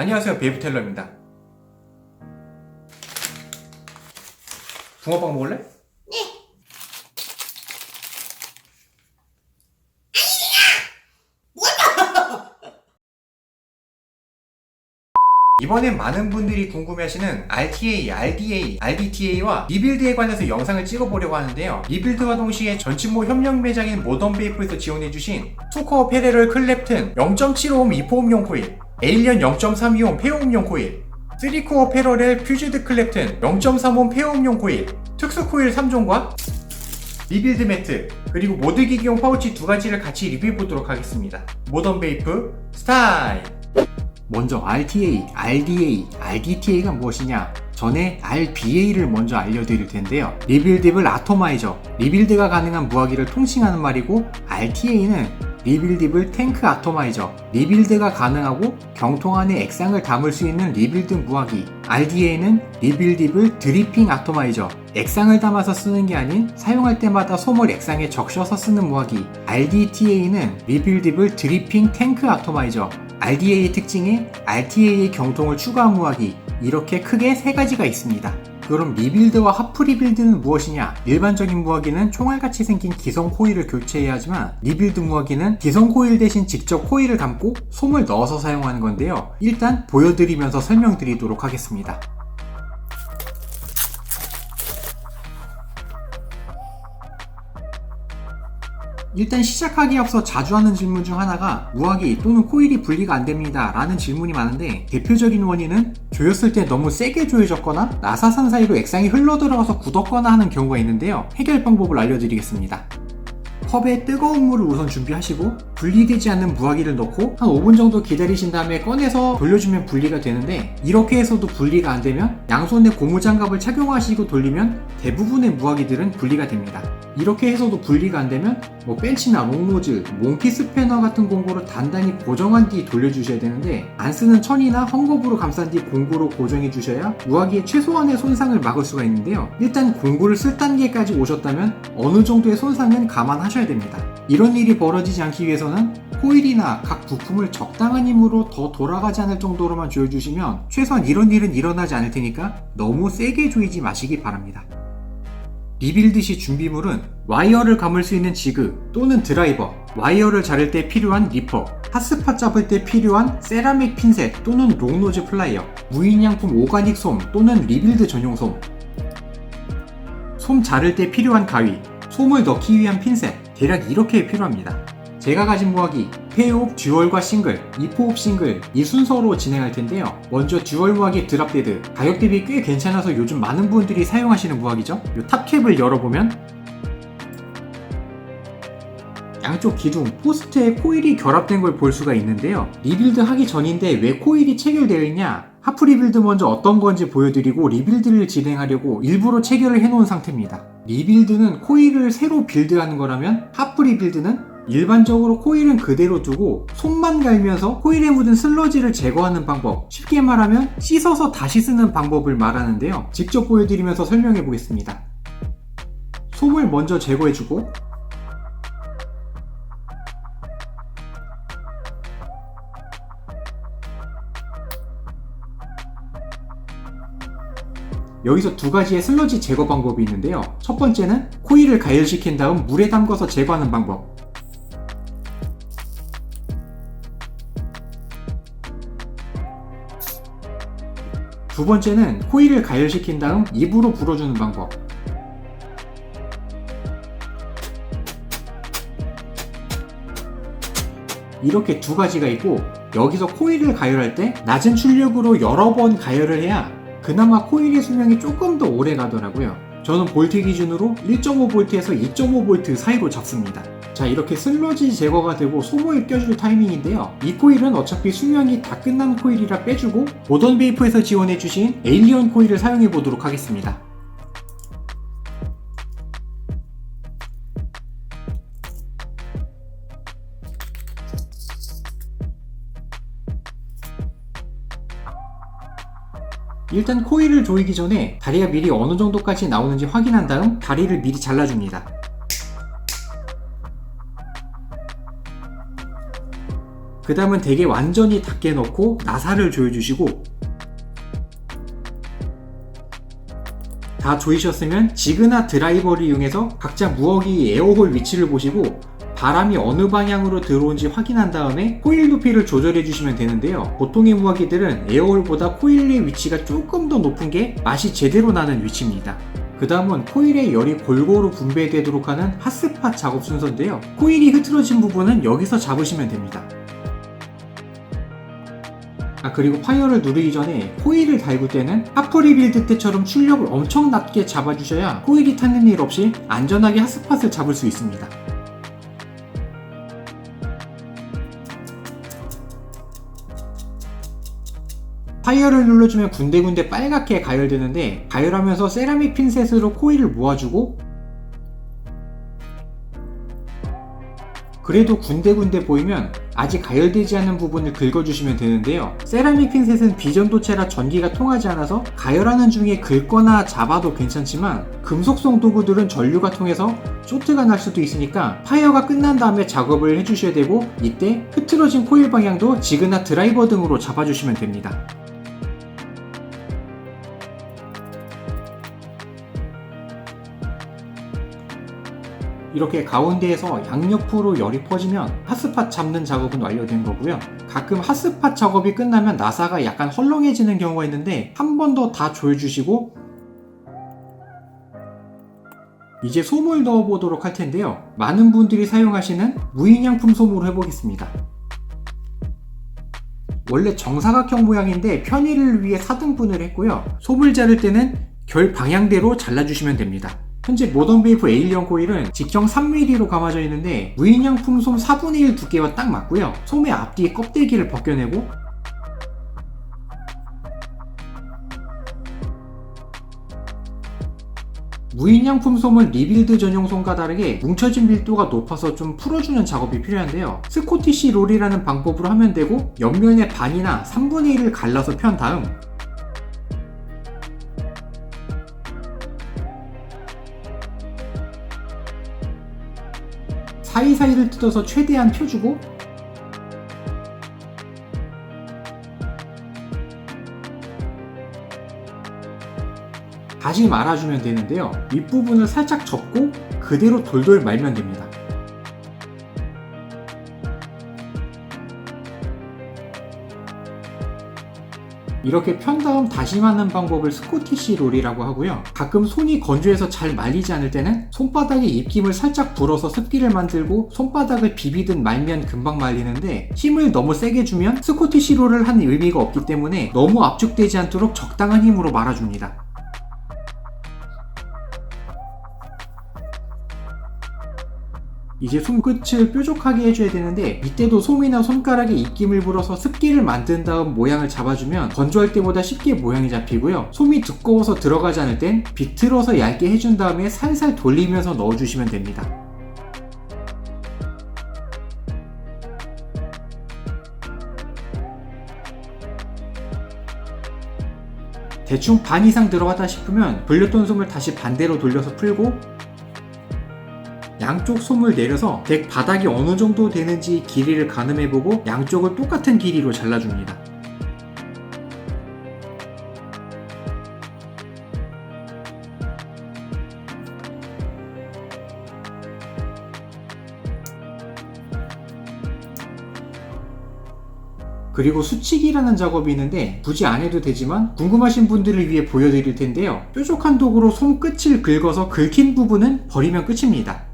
안녕하세요, 베이비텔러입니다. 붕어빵 먹을래? 이번엔 많은 분들이 궁금해하시는 RTA, RDA, RDTA와 리빌드에 관해서 영상을 찍어보려고 하는데요. 리빌드와 동시에 전친모 협력 매장인 모던베이프에서 지원해주신 투커 페레럴 클랩튼 0.75옴 2포음용 코일, 에일리언 0.32옴 폐호음용 코일, 3코어 패러렐 퓨즈드 클랩튼 0.3옴 폐호음용 코일, 특수 코일 3종과 리빌드 매트, 그리고 모드 기기용 파우치 두 가지를 같이 리뷰해보도록 하겠습니다. 모던베이프 스타일! 먼저 RTA, RDA, RDTA가 무엇이냐? 전에 RBA를 먼저 알려드릴 텐데요. 리빌드블 아토마이저, 리빌드가 가능한 무화기를 통칭하는 말이고, RTA는 리빌드블 탱크 아토마이저, 리빌드가 가능하고 경통 안에 액상을 담을 수 있는 리빌드 무화기. RDA는 리빌드블 드리핑 아토마이저, 액상을 담아서 쓰는 게 아닌 사용할 때마다 솜을 액상에 적셔서 쓰는 무화기. RDTA는 리빌드블 드리핑 탱크 아토마이저, RDA의 특징에 RTA의 경통을 추가한 무화기, 이렇게 크게 세 가지가 있습니다. 그럼 리빌드와 하프 리빌드는 무엇이냐? 일반적인 무화기는 총알같이 생긴 기성 코일을 교체해야 하지만 리빌드 무화기는 기성 코일 대신 직접 코일을 담고 솜을 넣어서 사용하는 건데요. 일단 보여드리면서 설명드리도록 하겠습니다. 일단 시작하기에 앞서 자주 하는 질문 중 하나가 무화기 또는 코일이 분리가 안됩니다 라는 질문이 많은데, 대표적인 원인은 조였을 때 너무 세게 조여졌거나 나사산 사이로 액상이 흘러들어가서 굳었거나 하는 경우가 있는데요. 해결 방법을 알려드리겠습니다. 컵에 뜨거운 물을 우선 준비하시고 분리되지 않는 무화기를 넣고 한 5분 정도 기다리신 다음에 꺼내서 돌려주면 분리가 되는데, 이렇게 해서도 분리가 안되면 양손에 고무장갑을 착용하시고 돌리면 대부분의 무화기들은 분리가 됩니다. 이렇게 해서도 분리가 안되면 벤치나 롱노즐, 몽키 스패너 같은 공구로 단단히 고정한 뒤 돌려주셔야 되는데, 안 쓰는 천이나 헝겊으로 감싼 뒤 공구로 고정해 주셔야 무화기의 최소한의 손상을 막을 수가 있는데요. 일단 공구를 쓸 단계까지 오셨다면 어느 정도의 손상은 감안하셔야 됩니다. 이런 일이 벌어지지 않기 위해서는 코일이나 각 부품을 적당한 힘으로 더 돌아가지 않을 정도로만 조여주시면 최소한 이런 일은 일어나지 않을 테니까 너무 세게 조이지 마시기 바랍니다. 리빌드 시 준비물은 와이어를 감을 수 있는 지그 또는 드라이버, 와이어를 자를 때 필요한 리퍼, 핫스팟 잡을 때 필요한 세라믹 핀셋 또는 롱노즈 플라이어, 무인양품 오가닉 솜 또는 리빌드 전용 솜, 솜 자를 때 필요한 가위, 솜을 넣기 위한 핀셋, 대략 이렇게 필요합니다. 제가 가진 무화기, 폐호흡 듀얼과 싱글, 2포흡 싱글 이 순서로 진행할 텐데요. 먼저 듀얼 무화기 드랍데드, 가격 대비 꽤 괜찮아서 요즘 많은 분들이 사용하시는 무화기죠. 이 탑캡을 열어보면 양쪽 기둥, 포스트에 코일이 결합된 걸 볼 수가 있는데요. 리빌드 하기 전인데 왜 코일이 체결되어 있냐? 하프 리빌드 먼저 어떤 건지 보여드리고 리빌드를 진행하려고 일부러 체결을 해놓은 상태입니다. 리빌드는 코일을 새로 빌드하는 거라면 하프 리빌드는 일반적으로 코일은 그대로 두고 솜만 갈면서 코일에 묻은 슬러지를 제거하는 방법, 쉽게 말하면 씻어서 다시 쓰는 방법을 말하는데요. 직접 보여드리면서 설명해 보겠습니다. 솜을 먼저 제거해주고 여기서 두 가지의 슬러지 제거 방법이 있는데요. 첫 번째는 코일을 가열시킨 다음 물에 담가서 제거하는 방법. 두 번째는 코일을 가열시킨 다음 입으로 불어주는 방법. 이렇게 두 가지가 있고, 여기서 코일을 가열할 때 낮은 출력으로 여러 번 가열을 해야 그나마 코일의 수명이 조금 더 오래 가더라고요. 저는 볼트 기준으로 1.5V에서 2.5V 사이로 잡습니다. 자, 이렇게 슬러지 제거가 되고 솜을 껴줄 타이밍인데요. 이 코일은 어차피 수명이 다 끝난 코일이라 빼주고 모던베이프에서 지원해주신 에일리언 코일을 사용해 보도록 하겠습니다. 일단 코일을 조이기 전에 다리가 미리 어느 정도까지 나오는지 확인한 다음 다리를 미리 잘라줍니다. 그 다음은 대게 완전히 닫게 넣고 나사를 조여주시고, 다 조이셨으면 지그나 드라이버를 이용해서 각자 무어기 에어홀 위치를 보시고 바람이 어느 방향으로 들어온지 확인한 다음에 코일 높이를 조절해 주시면 되는데요. 보통의 무화기들은 에어홀보다 코일의 위치가 조금 더 높은 게 맛이 제대로 나는 위치입니다. 그 다음은 코일에 열이 골고루 분배되도록 하는 핫스팟 작업 순서인데요. 코일이 흐트러진 부분은 여기서 잡으시면 됩니다. 그리고 파이어를 누르기 전에 코일을 달굴 때는 하프 리빌드 때처럼 출력을 엄청 낮게 잡아주셔야 코일이 타는 일 없이 안전하게 핫스팟을 잡을 수 있습니다. 파이어를 눌러주면 군데군데 빨갛게 가열되는데, 가열하면서 세라믹 핀셋으로 코일을 모아주고, 그래도 군데군데 보이면 아직 가열되지 않은 부분을 긁어주시면 되는데요. 세라믹 핀셋은 비전도체라 전기가 통하지 않아서 가열하는 중에 긁거나 잡아도 괜찮지만, 금속성 도구들은 전류가 통해서 쇼트가 날 수도 있으니까 파이어가 끝난 다음에 작업을 해주셔야 되고, 이때 흐트러진 코일 방향도 지그나 드라이버 등으로 잡아주시면 됩니다. 이렇게 가운데에서 양옆으로 열이 퍼지면 핫스팟 잡는 작업은 완료된 거고요. 가끔 핫스팟 작업이 끝나면 나사가 약간 헐렁해지는 경우가 있는데, 한 번 더 다 조여주시고 이제 솜을 넣어 보도록 할 텐데요. 많은 분들이 사용하시는 무인양품 솜으로 해보겠습니다. 원래 정사각형 모양인데 편의를 위해 4등분을 했고요. 솜을 자를 때는 결 방향대로 잘라주시면 됩니다. 현재 모던베이프 에일리언 코일은 직경 3mm로 감아져 있는데 무인양품 솜 4분의 1 두께와 딱 맞고요. 솜의 앞뒤 껍데기를 벗겨내고 무인양품 솜은 리빌드 전용 솜과 다르게 뭉쳐진 밀도가 높아서 좀 풀어주는 작업이 필요한데요. 스코티시 롤이라는 방법으로 하면 되고, 옆면의 반이나 3분의 1을 갈라서 편 다음 사이사이를 뜯어서 최대한 펴주고, 다시 말아주면 되는데요. 윗부분을 살짝 접고 그대로 돌돌 말면 됩니다. 이렇게 편 다음 다시 맞는 방법을 스코티시 롤이라고 하고요. 가끔 손이 건조해서 잘 말리지 않을 때는 손바닥에 입김을 살짝 불어서 습기를 만들고 손바닥을 비비듯 말면 금방 말리는데, 힘을 너무 세게 주면 스코티시 롤을 한 의미가 없기 때문에 너무 압축되지 않도록 적당한 힘으로 말아줍니다. 이제 손끝을 뾰족하게 해줘야 되는데, 이때도 솜이나 손가락에 입김을 불어서 습기를 만든 다음 모양을 잡아주면 건조할 때보다 쉽게 모양이 잡히고요. 솜이 두꺼워서 들어가지 않을 땐 비틀어서 얇게 해준 다음에 살살 돌리면서 넣어주시면 됩니다. 대충 반 이상 들어갔다 싶으면 불렸던 솜을 다시 반대로 돌려서 풀고, 양쪽 솜을 내려서 덱 바닥이 어느 정도 되는지 길이를 가늠해보고 양쪽을 똑같은 길이로 잘라줍니다. 그리고 수치기라는 작업이 있는데 굳이 안 해도 되지만 궁금하신 분들을 위해 보여드릴 텐데요. 뾰족한 도구로 손끝을 긁어서 긁힌 부분은 버리면 끝입니다.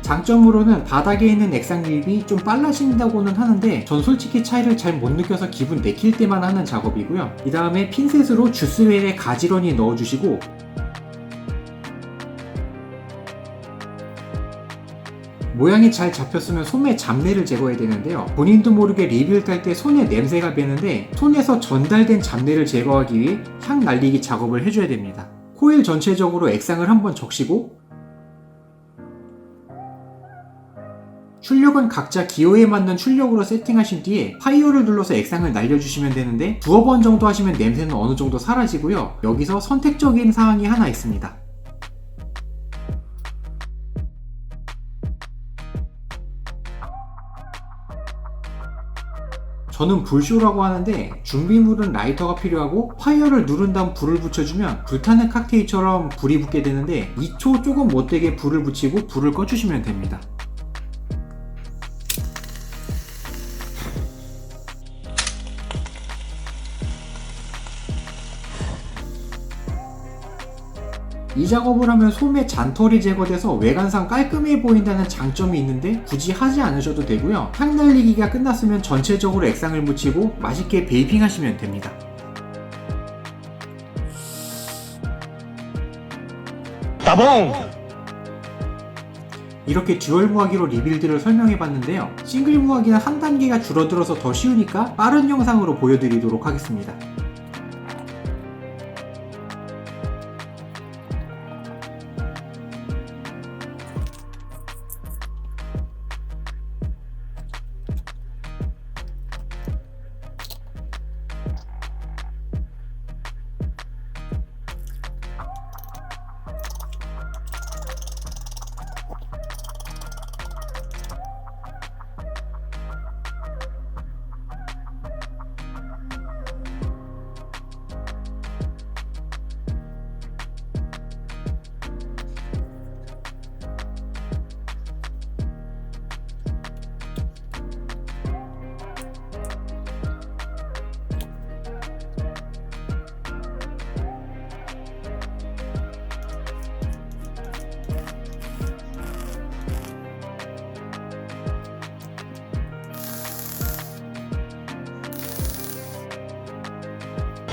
장점으로는 바닥에 있는 액상 유입이 좀 빨라진다고는 하는데, 전 솔직히 차이를 잘 못 느껴서 기분 내킬 때만 하는 작업이고요. 이 다음에 핀셋으로 주스웰에 가지런히 넣어주시고, 모양이 잘 잡혔으면 솜의 잡내를 제거해야 되는데요. 본인도 모르게 리빌드 할 때 손에 냄새가 배는데, 손에서 전달된 잡내를 제거하기 위해 향 날리기 작업을 해줘야 됩니다. 코일 전체적으로 액상을 한번 적시고 출력은 각자 기호에 맞는 출력으로 세팅하신 뒤에 파이어를 눌러서 액상을 날려주시면 되는데 두어 번 정도 하시면 냄새는 어느 정도 사라지고요. 여기서 선택적인 사항이 하나 있습니다. 저는 불쇼라고 하는데 준비물은 라이터가 필요하고 파이어를 누른 다음 불을 붙여주면 불타는 칵테일처럼 불이 붙게 되는데 2초 조금 못되게 불을 붙이고 불을 꺼주시면 됩니다. 이 작업을 하면 솜의 잔털이 제거돼서 외관상 깔끔해 보인다는 장점이 있는데 굳이 하지 않으셔도 되고요. 향 날리기가 끝났으면 전체적으로 액상을 묻히고 맛있게 베이핑 하시면 됩니다. 따봉! 이렇게 듀얼 무화기로 리빌드를 설명해봤는데요. 싱글 무화기는 한 단계가 줄어들어서 더 쉬우니까 빠른 영상으로 보여드리도록 하겠습니다.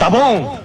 따봉!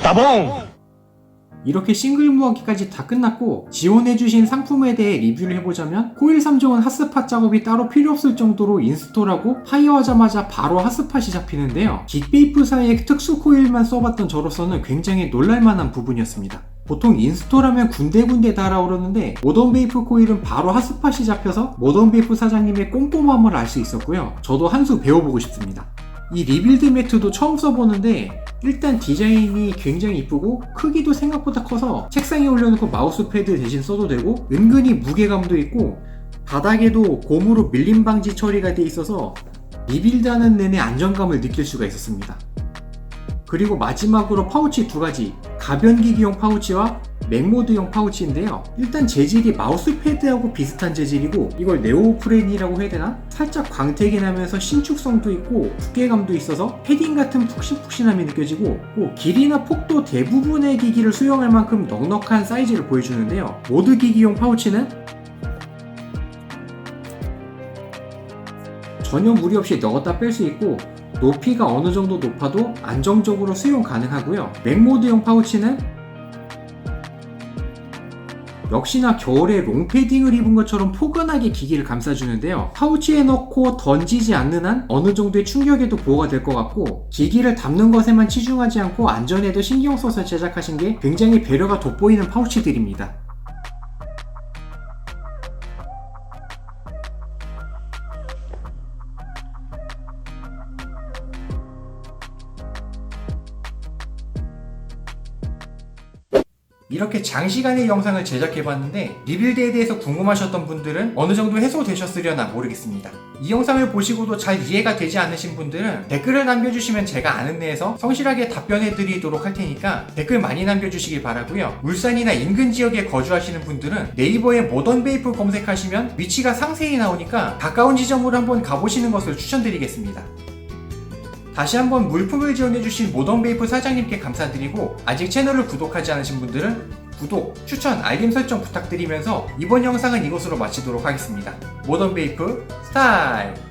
따봉! 이렇게 싱글 무화기까지 다 끝났고 지원해주신 상품에 대해 리뷰를 해보자면 코일 3종은 핫스팟 작업이 따로 필요 없을 정도로 인스톨하고 파이어하자마자 바로 핫스팟이 잡히는데요. 긱베이프사의 특수 코일만 써봤던 저로서는 굉장히 놀랄만한 부분이었습니다. 보통 인스톨하면 군데군데 달아오르는데 모던베이프 코일은 바로 핫스팟이 잡혀서 모던베이프 사장님의 꼼꼼함을 알 수 있었고요. 저도 한 수 배워보고 싶습니다. 이 리빌드 매트도 처음 써보는데 일단 디자인이 굉장히 이쁘고 크기도 생각보다 커서 책상에 올려놓고 마우스패드 대신 써도 되고 은근히 무게감도 있고 바닥에도 고무로 밀림 방지 처리가 돼 있어서 리빌드하는 내내 안정감을 느낄 수가 있었습니다. 그리고 마지막으로 파우치 두 가지, 가변기기용 파우치와 맥모드용 파우치인데요. 일단 재질이 마우스패드하고 비슷한 재질이고 이걸 네오프렌이라고 해야 되나? 살짝 광택이 나면서 신축성도 있고 두께감도 있어서 패딩 같은 푹신푹신함이 느껴지고 길이나 폭도 대부분의 기기를 수용할 만큼 넉넉한 사이즈를 보여주는데요. 모드 기기용 파우치는 전혀 무리 없이 넣었다 뺄 수 있고 높이가 어느 정도 높아도 안정적으로 수용 가능하고요. 맥모드용 파우치는 역시나 겨울에 롱패딩을 입은 것처럼 포근하게 기기를 감싸주는데요. 파우치에 넣고 던지지 않는 한 어느 정도의 충격에도 보호가 될 것 같고 기기를 담는 것에만 치중하지 않고 안전에도 신경 써서 제작하신 게 굉장히 배려가 돋보이는 파우치들입니다. 이렇게 장시간의 영상을 제작해봤는데 리빌드에 대해서 궁금하셨던 분들은 어느 정도 해소되셨으려나 모르겠습니다. 이 영상을 보시고도 잘 이해가 되지 않으신 분들은 댓글을 남겨주시면 제가 아는 내에서 성실하게 답변해드리도록 할 테니까 댓글 많이 남겨주시길 바라고요. 울산이나 인근 지역에 거주하시는 분들은 네이버에 모던 베이프 검색하시면 위치가 상세히 나오니까 가까운 지점으로 한번 가보시는 것을 추천드리겠습니다. 다시 한번 물품을 지원해주신 모던 베이프 사장님께 감사드리고 아직 채널을 구독하지 않으신 분들은 구독, 추천, 알림 설정 부탁드리면서 이번 영상은 이것으로 마치도록 하겠습니다. 모던 베이프 스타일!